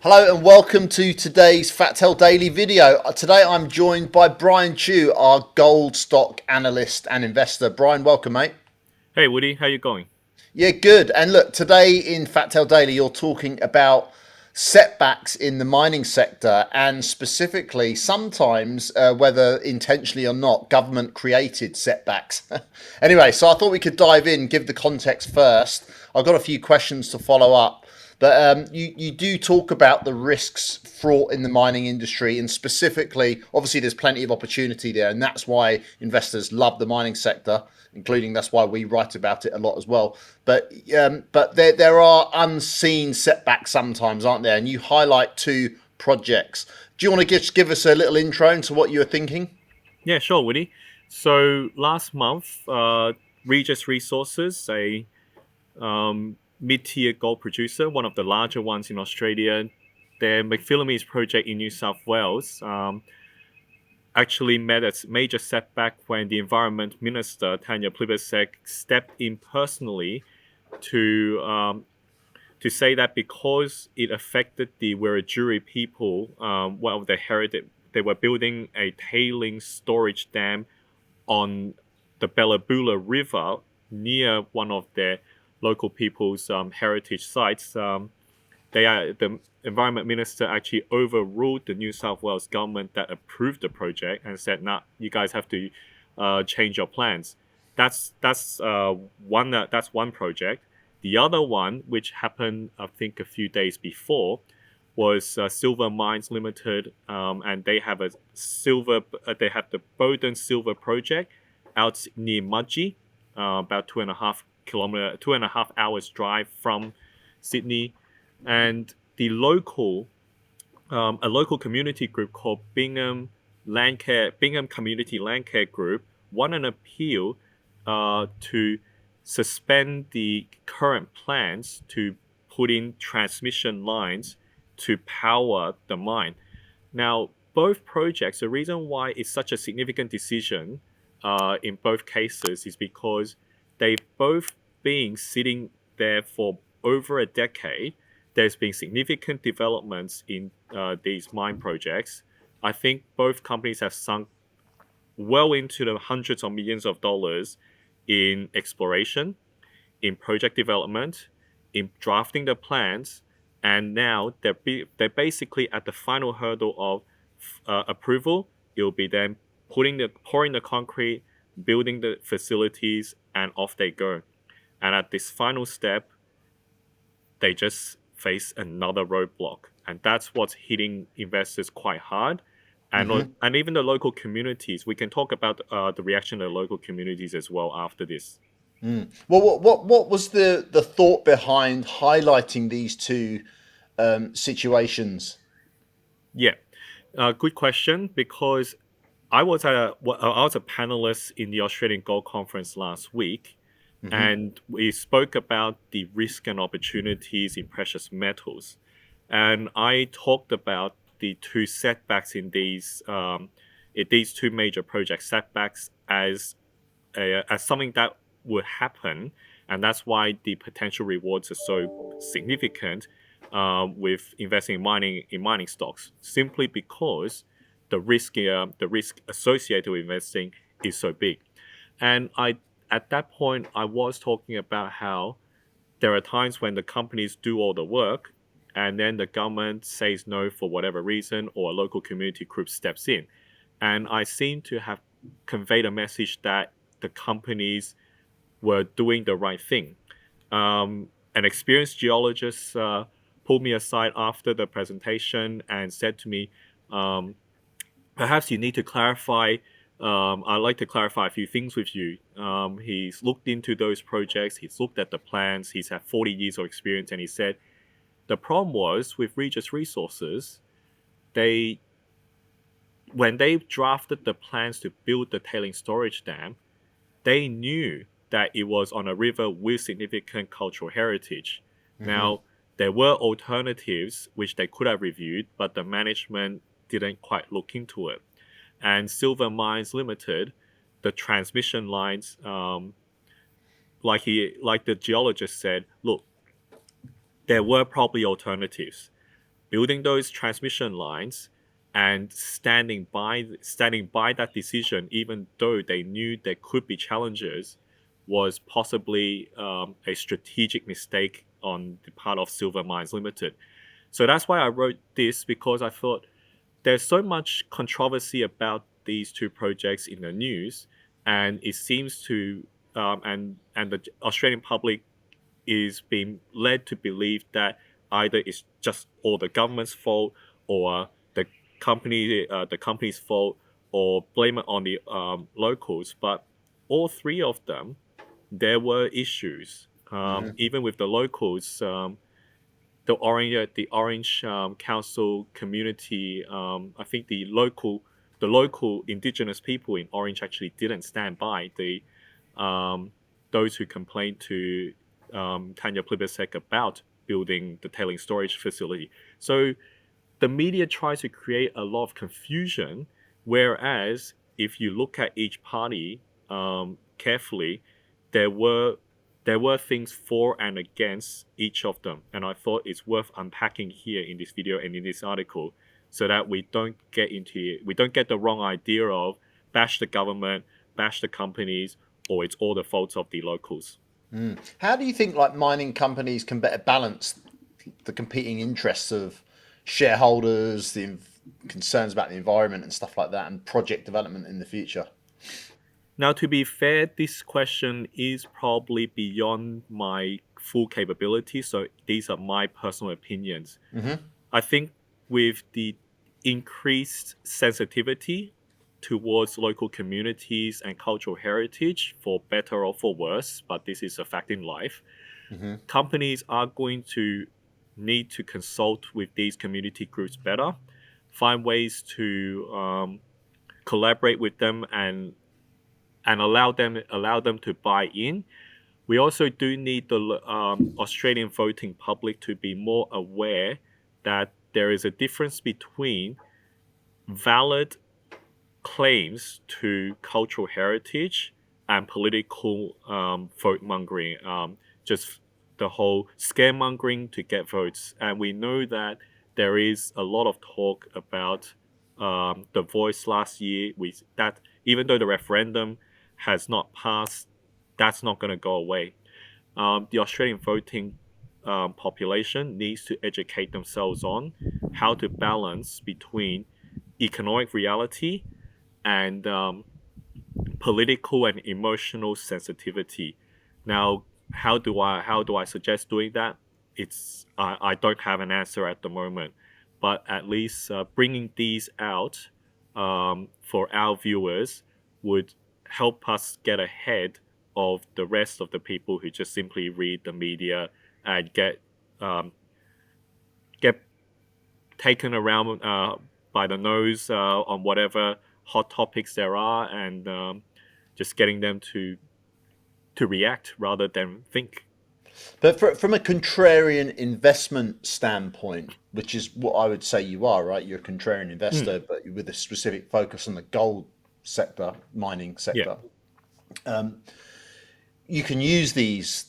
Hello and welcome to today's Fatel Daily video. Today I'm joined by Brian Chu, our gold stock analyst and investor. Brian, welcome, mate. Hey Woody, how you going? Yeah, good. And look, today in Fatel Daily, you're talking about setbacks in the mining sector and specifically sometimes, whether intentionally or not, government created setbacks. Anyway, so I thought we could dive in, give the context first. I've got a few questions to follow up. But you do talk about the risks fraught in the mining industry, and specifically, obviously, there's plenty of opportunity there, and that's why investors love the mining sector, including that's why we write about it a lot as well. But there are unseen setbacks sometimes, aren't there? And you highlight two projects. Do you want to just give us a little intro into what you were thinking? Yeah, sure, Woody. So last month, Regis Resources, a mid-tier gold producer, one of the larger ones in Australia, their McPhillamys project in New South Wales, actually met a major setback when the Environment Minister Tanya Plibersek stepped in personally to say that because it affected the Wiradjuri people, well, their heritage, they were building a tailing storage dam on the Bellabula River near one of their local people's heritage sites. The environment minister actually overruled the New South Wales government that approved the project and said, "Nah, you guys have to change your plans." That's one project. The other one, which happened I think a few days before, was Silver Mines Limited, and they have the Bowden Silver project out near Mudgee, about 2.5 hours drive from Sydney, and a local community group called Bingham Community Landcare Group won an appeal to suspend the current plans to put in transmission lines to power the mine. Now, both projects, the reason why it's such a significant decision in both cases is because they've both been sitting there for over a decade. There's been significant developments in these mine projects. I think both companies have sunk well into the hundreds of millions of dollars in exploration, in project development, in drafting the plans, and now they're basically at the final hurdle of approval. It will be then pouring the concrete, building the facilities, and off they go. And at this final step, they just face another roadblock, and that's what's hitting investors quite hard. And even the local communities. We can talk about the reaction of the local communities as well after this. Well, what was the thought behind highlighting these two situations? Yeah, good question. Because I was a panelist in the Australian Gold Conference last week, and we spoke about the risk and opportunities in precious metals, and I talked about the two setbacks in these two major project setbacks as something that would happen, and that's why the potential rewards are so significant with investing in mining stocks. Simply because the risk associated with investing is so big, and I at that point I was talking about how there are times when the companies do all the work, and then the government says no for whatever reason, or a local community group steps in, and I seem to have conveyed a message that the companies were doing the right thing. An experienced geologist pulled me aside after the presentation and said to me, perhaps you need to clarify. I'd like to clarify a few things with you. He's looked into those projects, he's looked at the plans, he's had 40 years of experience, and he said the problem was with Regis Resources, they when they drafted the plans to build the tailing storage dam, they knew that it was on a river with significant cultural heritage. Now, there were alternatives which they could have reviewed, but the management didn't quite look into it. And Silver Mines Limited, the transmission lines, like the geologist said, look, there were probably alternatives building those transmission lines and standing by that decision, even though they knew there could be challenges, was possibly a strategic mistake on the part of Silver Mines Limited. So that's why I wrote this, because I thought there's so much controversy about these two projects in the news, and it seems to and the Australian public is being led to believe that either it's just all the government's fault, or the company's fault, or blame it on the locals. But all three of them, there were issues. Even with the locals, the Orange Council community. I think the local indigenous people in Orange actually didn't stand by those who complained to Tanya Plibersek about building the tailing storage facility. So the media tries to create a lot of confusion, whereas if you look at each party carefully, there were things for and against each of them, and I thought it's worth unpacking here in this video and in this article, so that we don't get the wrong idea of bash the government, bash the companies, or it's all the fault of the locals. How do you think like mining companies can better balance the competing interests of shareholders, the concerns about the environment and stuff like that, and project development in the future? Now, to be fair, this question is probably beyond my full capability, so these are my personal opinions. I think with the increased sensitivity towards local communities and cultural heritage, for better or for worse, but this is a fact in life, companies are going to need to consult with these community groups better, find ways to collaborate with them and allow them to buy in. We also do need the Australian voting public to be more aware that there is a difference between valid claims to cultural heritage and political vote mongering, just the whole scaremongering to get votes. And we know that there is a lot of talk about the Voice last year, that even though the referendum has not passed, that's not going to go away. The Australian voting population needs to educate themselves on how to balance between economic reality and political and emotional sensitivity. Now, how do I suggest doing that? I don't have an answer at the moment, but at least bringing these out for our viewers would help us get ahead of the rest of the people who just simply read the media and get taken around by the nose on whatever hot topics there are, and just getting them to react rather than think. But from a contrarian investment standpoint, which is what I would say you are, right? You're a contrarian investor, but with a specific focus on the gold sector, mining sector. You can use this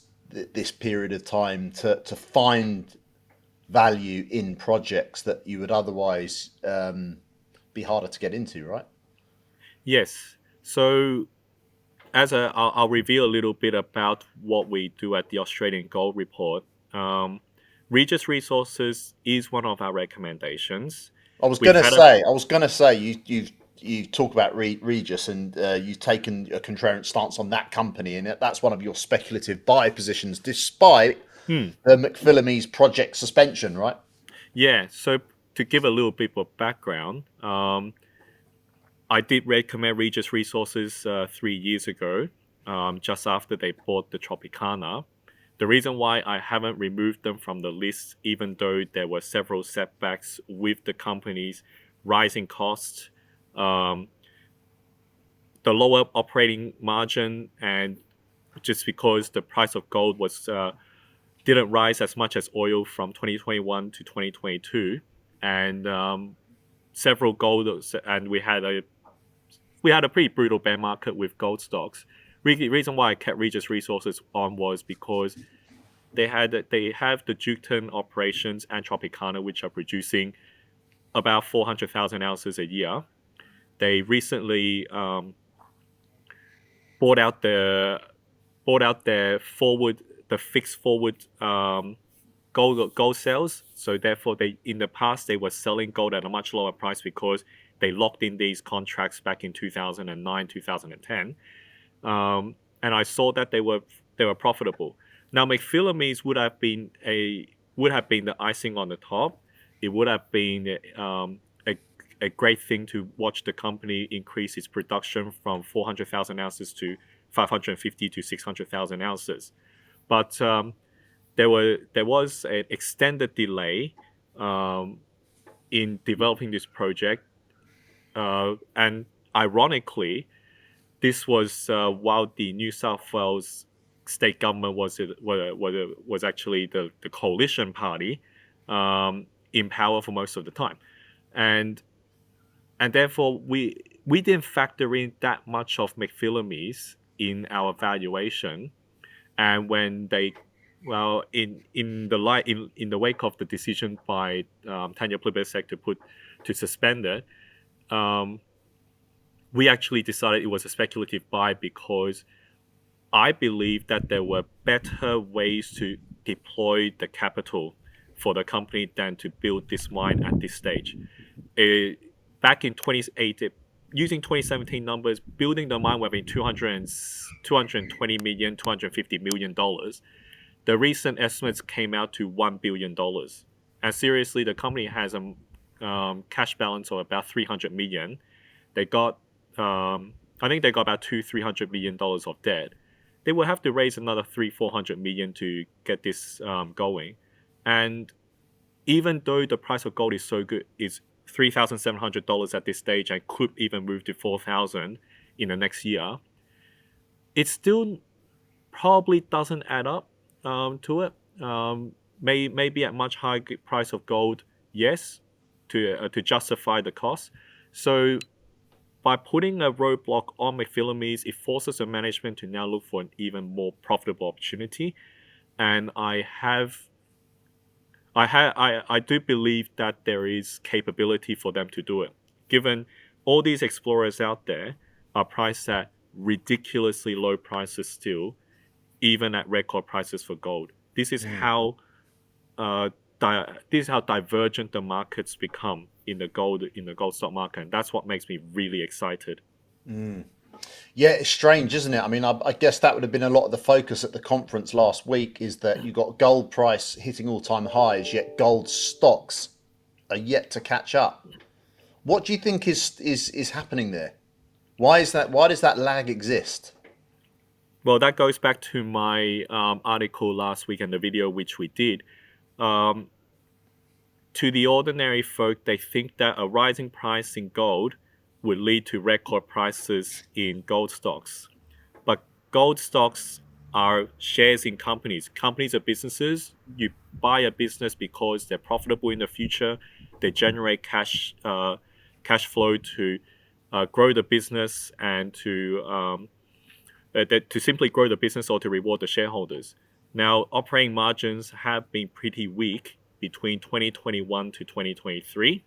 period of time to find value in projects that you would otherwise be harder to get into, right? Yes. So I'll reveal a little bit about what we do at the Australian Gold Report. Regis Resources is one of our recommendations. I was going to say you talk about Regis, and you've taken a contrarian stance on that company, and that's one of your speculative buy positions, despite the McPhillamys project suspension, right? Yeah. So to give a little bit of background, I did recommend Regis Resources 3 years ago, just after they bought the Tropicana. The reason why I haven't removed them from the list, even though there were several setbacks with the company's rising costs, the lower operating margin, and just because the price of gold didn't rise as much as oil from 2021 to 2022, and several gold, and we had a pretty brutal bear market with gold stocks. The reason why I kept Regis Resources on was because they have the Jukton operations and Tropicana, which are producing about 400,000 ounces a year. They recently bought out their fixed forward gold sales. So therefore, in the past they were selling gold at a much lower price because they locked in these contracts back in 2009, 2010, and I saw that they were profitable. Now, McPhillamys would have been the icing on the top. It would have been a great thing to watch the company increase its production from 400,000 ounces to 550 to 600,000 ounces. But there was an extended delay in developing this project, and ironically, this was while the New South Wales state government was actually the coalition party in power for most of the time, and therefore we didn't factor in that much of McPhillamys in our valuation. And when they in the wake of the decision by Tanya Plibersek to suspend it, we actually decided it was a speculative buy because I believe that there were better ways to deploy the capital for the company than to build this mine at this stage. Back in 2018, using 2017 numbers, building the mine would have been $220 million, $250 million. The recent estimates came out to $1 billion. And seriously, the company has a cash balance of about $300 million. They got, I think they got about $300 million of debt. They will have to raise another $400 million to get this going. And even though the price of gold is so good, it's $3,700 at this stage and could even move to $4,000 in the next year, it still probably doesn't add up to it. Maybe at much higher price of gold, yes, to justify the cost. So by putting a roadblock on McPhillamys, it forces the management to now look for an even more profitable opportunity. And I do believe that there is capability for them to do it. Given all these explorers out there are priced at ridiculously low prices still, even at record prices for gold. This is how divergent the markets become in the gold stock market, and that's what makes me really excited. Yeah, it's strange, isn't it? I mean, I guess that would have been a lot of the focus at the conference last week, is that you got gold price hitting all-time highs, yet gold stocks are yet to catch up. What do you think is happening there? Why is that? Why does that lag exist? Well, that goes back to my article last week and the video which we did. To the ordinary folk, they think that a rising price in gold would lead to record prices in gold stocks. But gold stocks are shares in companies. Companies are businesses. You buy a business because they're profitable in the future. They generate cash flow to grow the business and to simply grow the business or to reward the shareholders. Now, operating margins have been pretty weak between 2021 to 2023.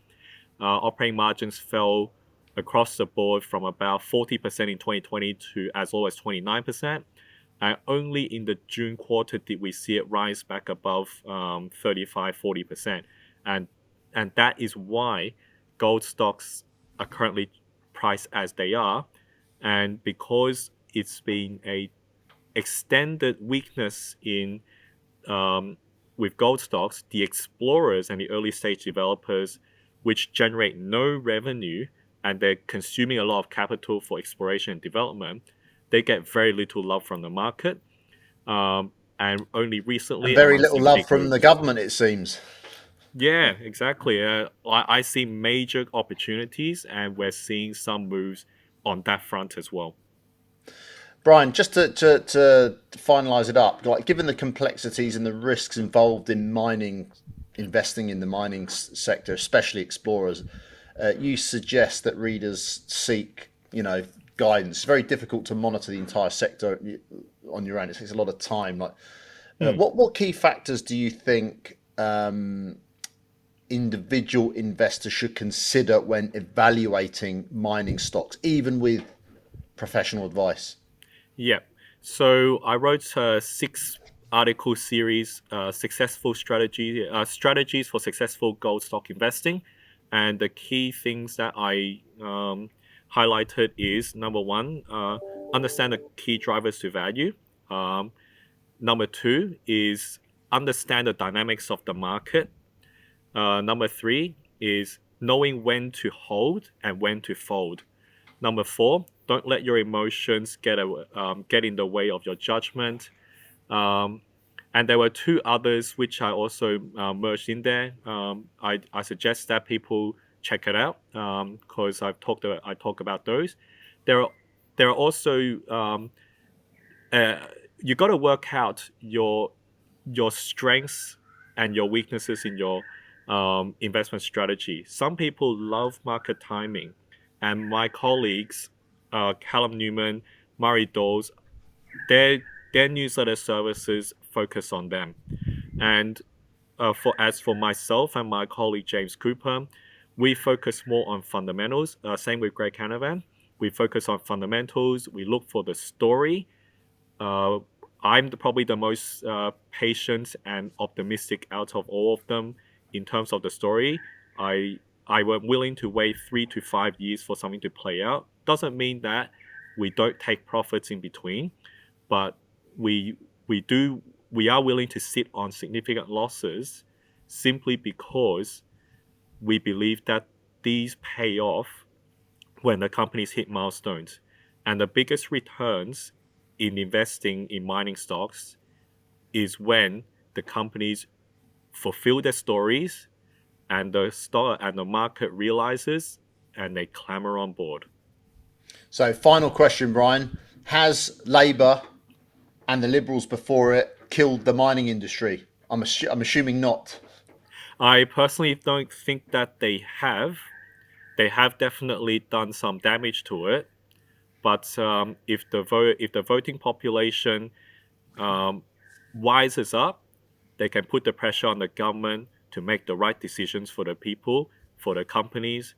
Operating margins fell across the board from about 40% in 2020 to as low as 29%. And only in the June quarter did we see it rise back above 35-40%. And that is why gold stocks are currently priced as they are. And because it's been a extended weakness in with gold stocks, the explorers and the early stage developers, which generate no revenue and they're consuming a lot of capital for exploration and development, they get very little love from the market. And only recently, And very little love from the government, it seems. Yeah, exactly. I see major opportunities, and we're seeing some moves on that front as well. Brian, just to finalise it up, like given the complexities and the risks involved in mining, investing in the mining sector, especially explorers, you suggest that readers seek, guidance. It's very difficult to monitor the entire sector on your own. It takes a lot of time. Like, Hmm. What key factors do you think individual investors should consider when evaluating mining stocks, even with professional advice? Yeah. So I wrote a 6 article series, strategies for successful gold stock investing, and the key things that I highlighted is number one, understand the key drivers to value. Um, Number two is understand the dynamics of the market. Number three is knowing when to hold and when to fold. Number four, don't let your emotions get in the way of your judgment. Um, and there were two others which I also merged in there. I suggest that people check it out because I talk about those. There are there are also uh, you got to work out your strengths and your weaknesses in your investment strategy. Some people love market timing, and my colleagues, Callum Newman, Murray Dawes, their their newsletter services focus on them. And for myself and my colleague James Cooper, we focus more on fundamentals. Same with Greg Canavan. We focus on fundamentals. We look for the story. uh, probably the most patient and optimistic out of all of them in terms of the story. I I were willing to wait 3 to 5 years for something to play out. Doesn't mean that we don't take profits in between, but we we do we are willing to sit on significant losses simply because we believe that these pay off when the companies hit milestones. And the biggest returns in investing in mining stocks is when the companies fulfill their stories and the stock and the market realizes and they clamor on board. So, final question, Brian. Has Labour and the Liberals before it killed the mining industry? I'm assuming not. I personally don't think that they have. They have definitely done some damage to it, but if the voting population um, rises up, they can put the pressure on the government to make the right decisions for the people, for the companies,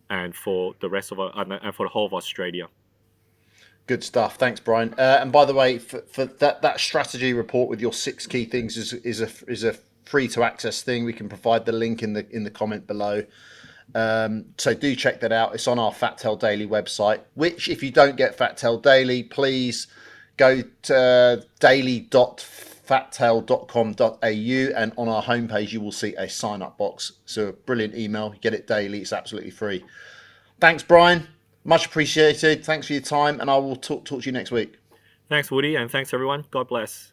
and for the rest of and for the whole of Australia. Good stuff. Thanks, Brian. And by the way, for that strategy report with your 6 key things is a free to access thing. We can provide the link in the comment below. So do check that out. It's on our Fat Tail Daily website. Which, if you don't get Fat Tail Daily, please go to daily.fattail.com.au, and on our homepage you will see a sign up box. So a brilliant email. You get it daily. It's absolutely free. Thanks, Brian. Much appreciated. Thanks for your time, and I will talk to you next week. Thanks, Woody, and thanks everyone. God bless.